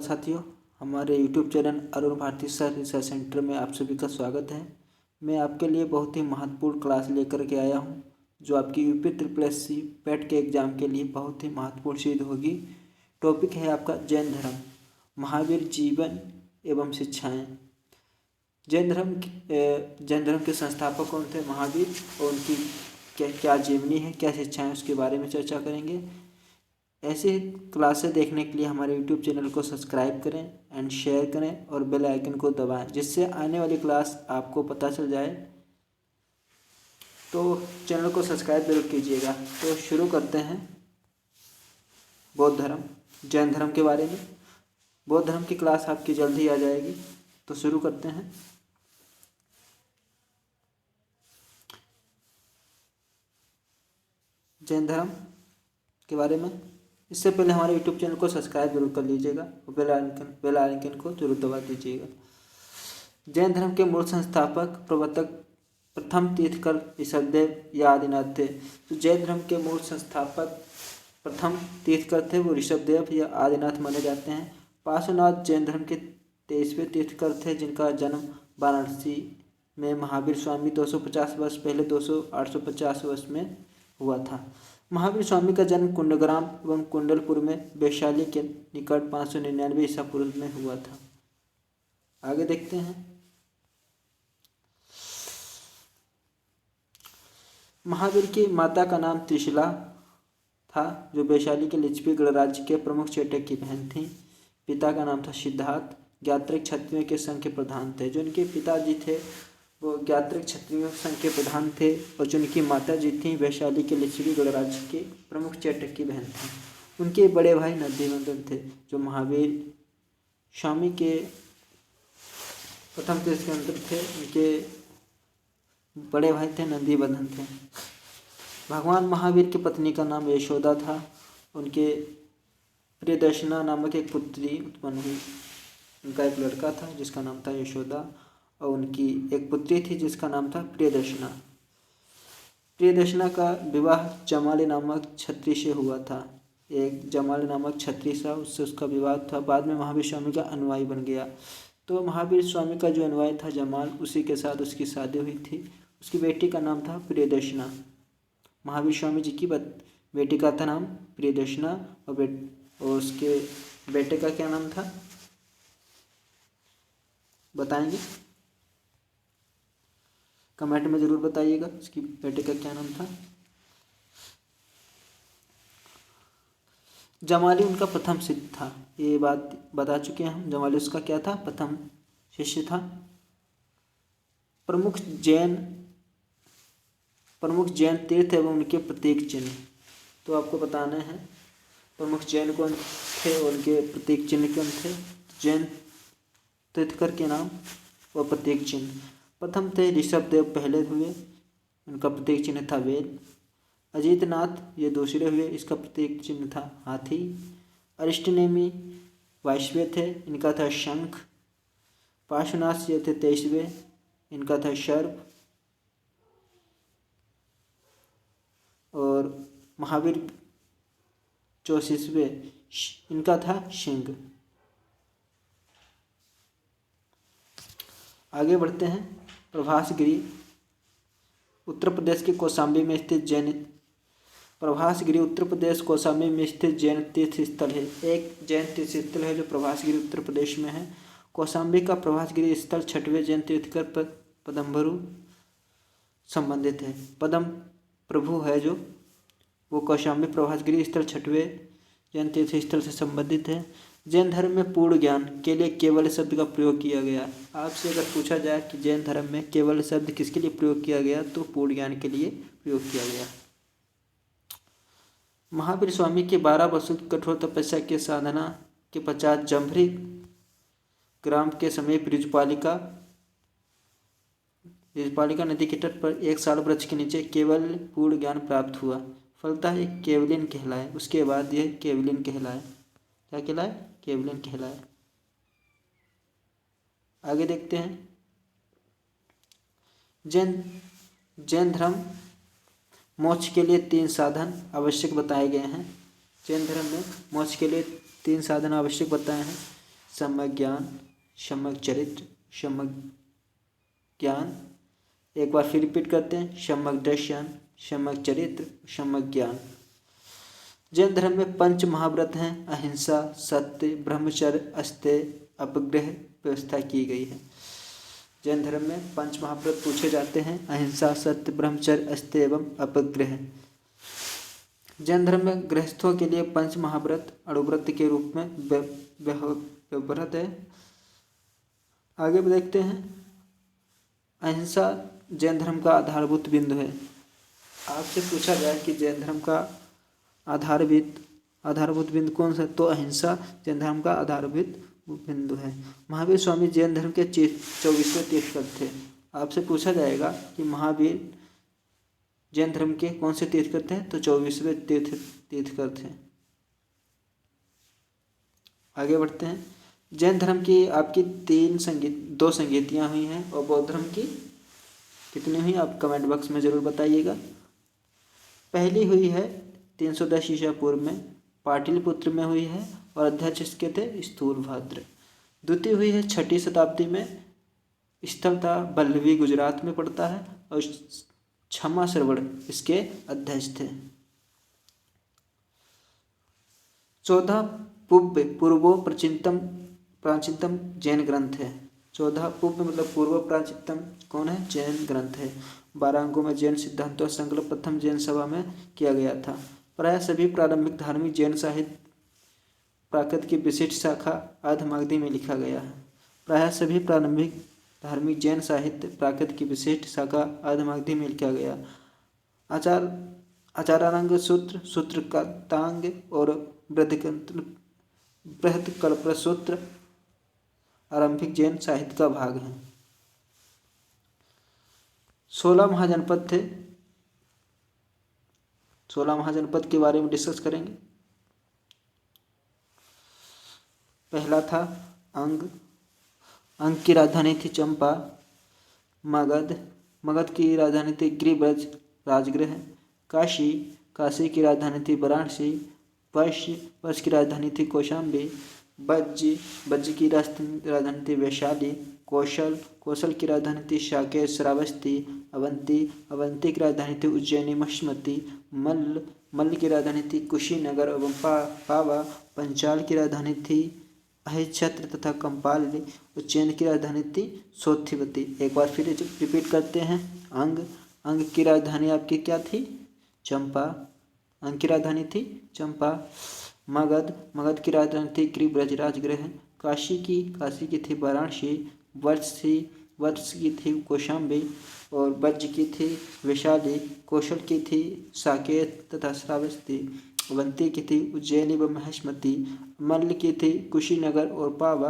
साथियों, हमारे YouTube channel Arun Bharati sir research centre में आप सभी का स्वागत है। मैं आपके लिए बहुत ही महत्वपूर्ण क्लास लेकर के आया हूं, जो आपकी यूपी SSSC पेट के एग्ज़ाम के लिए बहुत ही महत्वपूर्ण सिद्ध होगी। टॉपिक है आपका जैन धर्म, महावीर जीवन एवं शिक्षाएं। जैन धर्म के संस्थापक कौन थे? महावीर। और उनकी क्या जीवनी है, क्या शिक्षाएं, उसके बारे में चर्चा करेंगे। ऐसे क्लासें देखने के लिए हमारे YouTube चैनल को सब्सक्राइब करें एंड शेयर करें और बेल आइकन को दबाएं, जिससे आने वाली क्लास आपको पता चल जाए। तो चैनल को सब्सक्राइब जरूर कीजिएगा। तो शुरू करते हैं बौद्ध धर्म, जैन धर्म के बारे में। बौद्ध धर्म की क्लास आपकी जल्द ही आ जाएगी। तो शुरू करते हैं। जैन धर्म के बारे में इससे पहले हमारे YouTube चैनल को सब्सक्राइब जरूर कर लीजिएगा और बेल आइकन को जरूर दबा दीजिएगा। जैन धर्म के मूल संस्थापक प्रवर्तक प्रथम तीर्थकर ऋषभदेव या आदिनाथ थे। तो जैन धर्म के मूल संस्थापक प्रथम तीर्थकर थे, वो ऋषभदेव या आदिनाथ माने जाते हैं। पार्श्वनाथ जैन धर्म के 23वें तीर्थकर थे, जिनका जन्म वाराणसी में महावीर स्वामी 250 वर्ष पहले 850 वर्ष में हुआ था। महावीर स्वामी का जन्म कुंडग्राम एवं कुंडलपुर में वैशाली के निकट 599 ईसा पूर्व में हुआ था। आगे देखते हैं। महावीर की माता का नाम त्रिशला था, जो वैशाली के लिच्छवी गणराज्य के प्रमुख चेटक की बहन थी। पिता का नाम था सिद्धार्थ, ज्ञात्रिक क्षत्रियों के संघ के प्रधान थे। जो उनके पिताजी थे वो ज्ञात्रिक क्षत्रियों संघ के प्रधान थे, और जो उनकी माता जी थी वैशाली के लिच्छवी गणराज्य के प्रमुख चेटक की बहन थी। उनके बड़े भाई नंदीबंधन थे, जो महावीर स्वामी के प्रथम तीर्थंकर थे। उनके बड़े भाई थे नंदीबंधन थे। भगवान महावीर की पत्नी का नाम यशोदा था। उनके प्रियदर्शना नामक एक पुत्री उत्पन्न हुई। उनका एक लड़का था जिसका नाम था यशोदा, और उनकी एक पुत्री थी जिसका नाम था प्रियदर्शना। प्रियदर्शना का विवाह जमाली नामक क्षत्रिय से हुआ था। एक जमाली नामक क्षत्रिय था, उससे उसका विवाह था। बाद में महावीर स्वामी का अनुयायी बन गया। तो महावीर स्वामी का जो अनुयायी था जमाल, उसी के साथ उसकी शादी हुई थी। उसकी बेटी का नाम था प्रियदर्शना। महावीर स्वामी जी की बेटी का था नाम प्रियदर्शना, और उसके बेटे का क्या नाम था बताएंगे? कमेंट में जरूर बताइएगा उसकी बेटे का क्या नाम था। जमाली उनका प्रथम शिष्य था, ये बात बता चुके हैं हम। जमाली उसका क्या था? प्रथम शिष्य था। प्रमुख जैन तीर्थ एवं उनके प्रतीक चिन्ह तो आपको बताना है। प्रमुख जैन कौन थे और उनके प्रतीक चिन्ह कौन थे? जैन तीर्थकर के नाम व प्रतीक चिन्ह। प्रथम थे ऋषभदेव, पहले हुए, उनका प्रतीक चिन्ह था वेल। अजितनाथ ये दूसरे हुए, इसका प्रतीक चिन्ह था हाथी। अरिष्टनेमी वायस्वे थे, इनका था शंख। पार्श्वनाथ ये थे 23वें, इनका था सर्प। और महावीर 34वें, इनका था सिंह। आगे बढ़ते हैं। प्रभासगिरी उत्तर प्रदेश के कौशाम्बी में स्थित जैन प्रभासगिरी उत्तर प्रदेश कौशाम्बी में स्थित जैन तीर्थ स्थल है। एक जैन तीर्थ स्थल है जो प्रभासगिरी उत्तर प्रदेश में है। कौशाम्बी का प्रभासगिरी स्थल 6वें जैन तीर्थकर पदमभरु संबंधित है। पदम प्रभु है जो, वो कौशाम्बी प्रभासगिरी स्थल 6वें जैन तीर्थ स्थल से संबंधित है। जैन धर्म में पूर्ण ज्ञान के लिए केवल शब्द का प्रयोग किया गया। आपसे अगर पूछा जाए कि जैन धर्म में केवल शब्द किसके लिए प्रयोग किया गया, तो पूर्ण ज्ञान के लिए प्रयोग किया गया। महावीर स्वामी के 12 वर्षों की कठोर तपस्या के साधना के पश्चात जम्भरी ग्राम के समीप ऋजुपालिका नदी के तट पर एक साल वृक्ष के नीचे केवल पूर्ण ज्ञान प्राप्त हुआ। फलतः एक केवलिन कहलाए। उसके बाद यह केवलिन कहलाए। क्या कहलाए? केवलिन कहलाए। आगे देखते हैं। जैन धर्म मोक्ष के लिए 3 साधन आवश्यक बताए गए हैं। जैन धर्म में मोक्ष के लिए 3 साधन आवश्यक बताए हैं। सम्यक ज्ञान, सम्यक चरित्र, सम्यक ज्ञान। एक बार फिर रिपीट करते हैं, सम्यक दर्शन, सम्यक चरित्र, सम्यक ज्ञान। जैन धर्म में पंच महाव्रत हैं, अहिंसा, सत्य, ब्रह्मचर्य, अस्तेय, अपग्रह व्यवस्था की गई है। जैन धर्म में पंच महाव्रत पूछे जाते हैं, अहिंसा, सत्य, ब्रह्मचर्य, अस्तेय एवं अपग्रह। जैन धर्म में गृहस्थों के लिए पंच महाव्रत अणुव्रत के रूप में व्यवहृत है। आगे देखते हैं, अहिंसा जैन धर्म का आधारभूत बिंदु है। आपसे पूछा जाए कि जैन धर्म का आधारभूत बिंदु कौन सा है, तो अहिंसा जैन धर्म का आधारभूत बिंदु है। महावीर स्वामी जैन धर्म के 24वें तीर्थकर थे। आपसे पूछा जाएगा कि महावीर जैन धर्म के कौन से तीर्थकर थे, तो 24वें तीर्थकर थे। आगे बढ़ते हैं, जैन धर्म की आपकी 2 संगीतियाँ हुई हैं और बौद्ध धर्म की कितनी हुई, आप कमेंट बॉक्स में ज़रूर बताइएगा। पहली हुई है 310 ईसा पूर्व में, पाटलिपुत्र में हुई है और अध्यक्ष इसके थे स्थूलभद्र। द्वितीय हुई है 6ठी शताब्दी में, स्थल था वल्लभी, गुजरात में पड़ता है और क्षमा श्रवण इसके अध्यक्ष थे। 14 पूर्वो प्राचीनतम जैन ग्रंथ है। 14 पूर्व मतलब पूर्व प्राचीनतम कौन है, जैन ग्रंथ है। 12 अंगों में जैन सिद्धांतों संकल्प प्रथम जैन सभा में किया गया था। प्रायः सभी प्रारंभिक धार्मिक जैन साहित्य प्राकृत की विशिष्ट शाखा आधमागधी में लिखा गया है। प्रायः सभी प्रारंभिक धार्मिक जैन साहित्य प्राकृत की विशिष्ट शाखा आधमागधी में लिखा गया। आचारांग सूत्र, सूत्रकातांग और बृहत्कल्प सूत्र आरंभिक जैन साहित्य का भाग है। 16 महाजनपद थे। 16 महाजनपद के बारे में डिस्कस करेंगे। पहला था अंग की राजधानी थी चंपा। मगध की राजधानी थी गिरिब्रज राजगृह। काशी की राजधानी थी वाराणसी। वर्ष की राजधानी थी कौशाम्बी। बज्ज की राजधानी थी वैशाली। कौशल की राजधानी थी शाकेय श्रावस्ती। अवंती की राजधानी थी उज्जैनी महिष्मती। मल्ल की राजधानी थी कुशीनगर एवं पावा। पंचाल की राजधानी थी अहिच्छत्र तथा कंपाली। उज्जैन की राजधानी थी सोथिवती। एक बार फिर रिपीट करते हैं, अंग की राजधानी आपकी क्या थी, चंपा। अंग की राजधानी थी चंपा। मगध की राजधानी थी गिरिब्रज राजगृह। काशी की थी वाराणसी। वर्ष की थी कौशाम्बी और बज्ज की थी वैशाली। कौशल की थी साकेत तथा श्रावस्ती। अवंती की थी उज्जैनी व महिष्मती। मल्ल की थी कुशीनगर और पावा।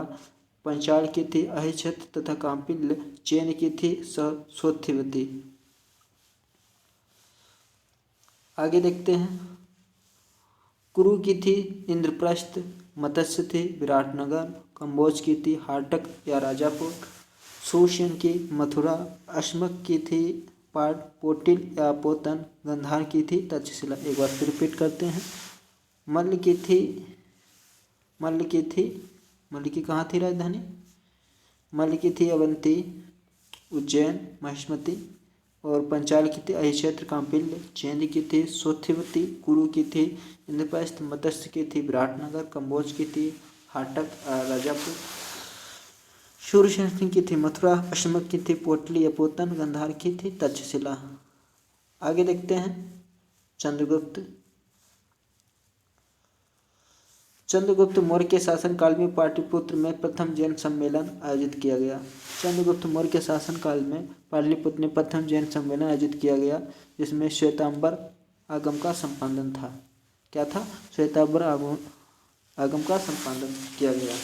पंचाल की थी अहिच्छत्र तथा कांपिल्य। चैन की थी सोथिवती। आगे देखते हैं, कुरु की थी इंद्रप्रस्थ। मत्स्य थी विराटनगर। कंबोज की थी हाटक या राजापुर। सुशेन की मथुरा। अश्मक की थी पोटिल या पोतन। गंधार की थी तक्षशिला। एक बार फिर रिपीट करते हैं, मल्ल की कहाँ थी राजधानी, मल्ल की थी अवंती, उज्जैन, महिष्मती और पंचाल की थी अहिच्छत्र कांपिल्य। चैन की थी सोथिवती। कुरु की थी इंद्रप्रस्थ। मत्स्य की थी विराटनगर। कंबोज की थी हाटक राजापुर। शूरसेन की थी मथुरा। अश्मक की थी पोटली या पोतन। गंधार की थी तक्षशिला। आगे देखते हैं, चंद्रगुप्त मौर्य के शासनकाल में पाटलिपुत्र में प्रथम जैन सम्मेलन आयोजित किया गया। चंद्रगुप्त मौर्य के शासनकाल में पाटलिपुत्र में प्रथम जैन सम्मेलन आयोजित किया गया, जिसमें श्वेतांबर आगम का संपादन था। क्या था, श्वेतांबर आगम का संपादन किया गया।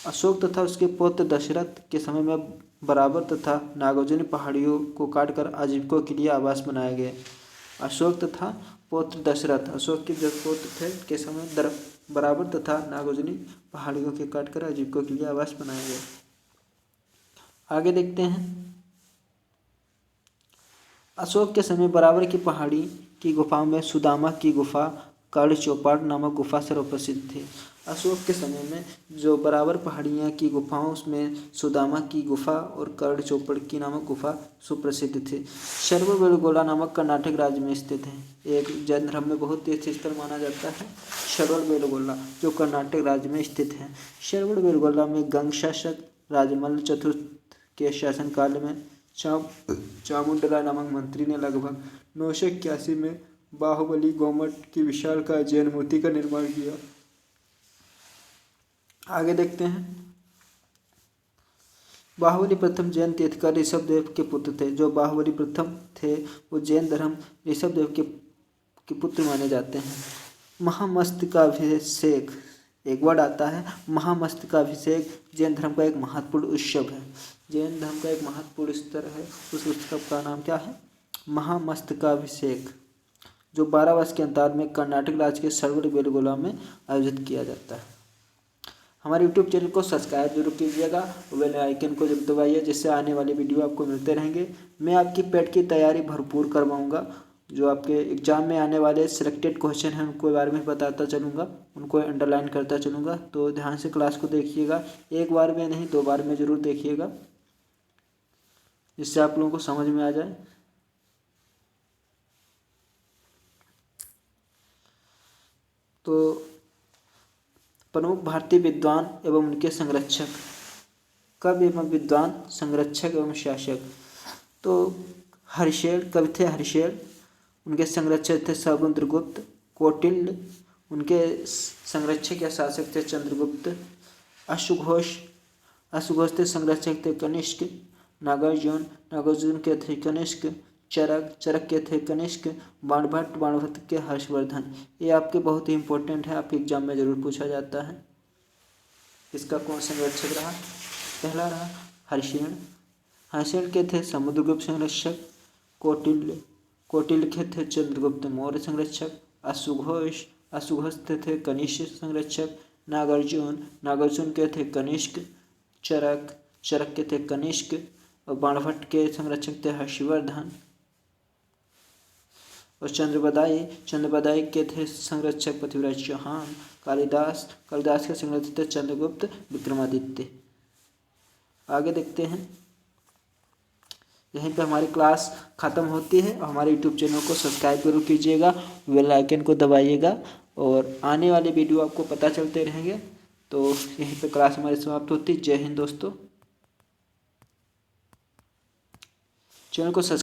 अशोक तथा उसके पौत्र दशरथ के समय में बराबर तथा नागार्जुन पहाड़ियों को काटकर आजीविकों के लिए आवास बनाए गए। अशोक तथा पौत्र दशरथ, अशोक के जो पौत्र थे के समय बराबर तथा नागार्जुनी पहाड़ियों के काटकर आजीविकों के लिए आवास बनाए गए। आगे देखते हैं, अशोक के समय बराबर की पहाड़ी की गुफाओं में सुदामा की गुफा, कर्ण चौपाट नामक गुफा सर्वप्रसिद्ध थी। अशोक के समय में जो बराबर पहाड़ियाँ की गुफाओं उसमें सुदामा की गुफा और कर्ण चोपड़ की नामक गुफा सुप्रसिद्ध थी। शरवणबेलगोला नामक कर्नाटक राज्य में स्थित है। एक जैन धर्म में बहुत तीर्थ स्थल माना जाता है शरवणबेलगोला, जो कर्नाटक राज्य में स्थित है। शरवणबेलगोला में गंग शासक राजमल्ल चतुर्थ के शासनकाल में चामुंडराय नामक मंत्री ने लगभग 981 में बाहुबली गोमट की विशालकाय जैन मूर्ति का निर्माण किया। आगे देखते हैं। बाहुबली प्रथम जैन तीर्थकर ऋषभदेव के पुत्र थे। जो बाहुबली प्रथम थे वो जैन धर्म ऋषभदेव के पुत्र माने जाते हैं। महामस्तकाभिषेक, एक वर्ड आता है महामस्तकाभिषेक, जैन धर्म का एक महत्वपूर्ण उत्सव है। जैन धर्म का एक महत्वपूर्ण स्तर है, उस उत्सव का नाम क्या है? महामस्तकाभिषेक, जो 12 वर्ष के अंतराल में कर्नाटक राज्य के शरवणबेलगोला में आयोजित किया जाता है। हमारे यूट्यूब चैनल को सब्सक्राइब जरूर कीजिएगा, बेल आइकन को जरूर दबाइए, जिससे आने वाले वीडियो आपको मिलते रहेंगे। मैं आपकी पेट की तैयारी भरपूर करवाऊंगा। जो आपके एग्जाम में आने वाले सिलेक्टेड क्वेश्चन हैं उनको बारे में बताता चलूँगा, उनको अंडरलाइन करता चलूँगा। तो ध्यान से क्लास को देखिएगा, एक बार में नहीं 2 बार में ज़रूर देखिएगा, जिससे आप लोगों को समझ में आ जाए। तो प्रमुख भारतीय विद्वान एवं उनके संरक्षक, कवि एवं विद्वान, संरक्षक एवं शासक। तो हर्षेल, कवि थे हर्षेल, उनके संरक्षक थे समुद्रगुप्त। कौटिल्य, उनके संरक्षक या शासक थे चंद्रगुप्त। अश्वघोष, अश्वघोष थे संरक्षक थे कनिष्क। नागार्जुन, नागार्जुन के थे कनिष्क। चरक, चरक के थे कनिष्क। बाणभट्ट, बाणभट्ट के हर्षवर्धन। ये आपके बहुत ही इंपॉर्टेंट है, आपके एग्जाम में जरूर पूछा जाता है। इसका कौन संरक्षक रहा? पहला रहा हर्षेल। हर्षेल के थे समुद्रगुप्त संरक्षक। कौटिल्य, कौटिल्य के थे चंद्रगुप्त मौर्य संरक्षक। अश्वघोष, अश्वघोष थे कनिष्क संरक्षक। नागार्जुन, नागार्जुन के थे कनिष्क। चरक, चरक के थे कनिष्क। और बाणभट्ट के संरक्षक थे हर्षवर्धन। और चंद्रबदाई, चंद्रबदाई के थे संरक्षक पृथ्वीराज चौहान। कालिदास, कालिदास के संरक्षक थे चंद्रगुप्त विक्रमादित्य। आगे देखते हैं। यहीं पे हमारी क्लास ख़त्म होती है। और हमारे यूट्यूब चैनल को सब्सक्राइब जरूर कीजिएगा, बेल आइकन को दबाइएगा, और आने वाले वीडियो आपको पता चलते रहेंगे। तो यहीं पे क्लास हमारी समाप्त होती है। जय हिंद दोस्तों। चैनल को सब्सक्राइब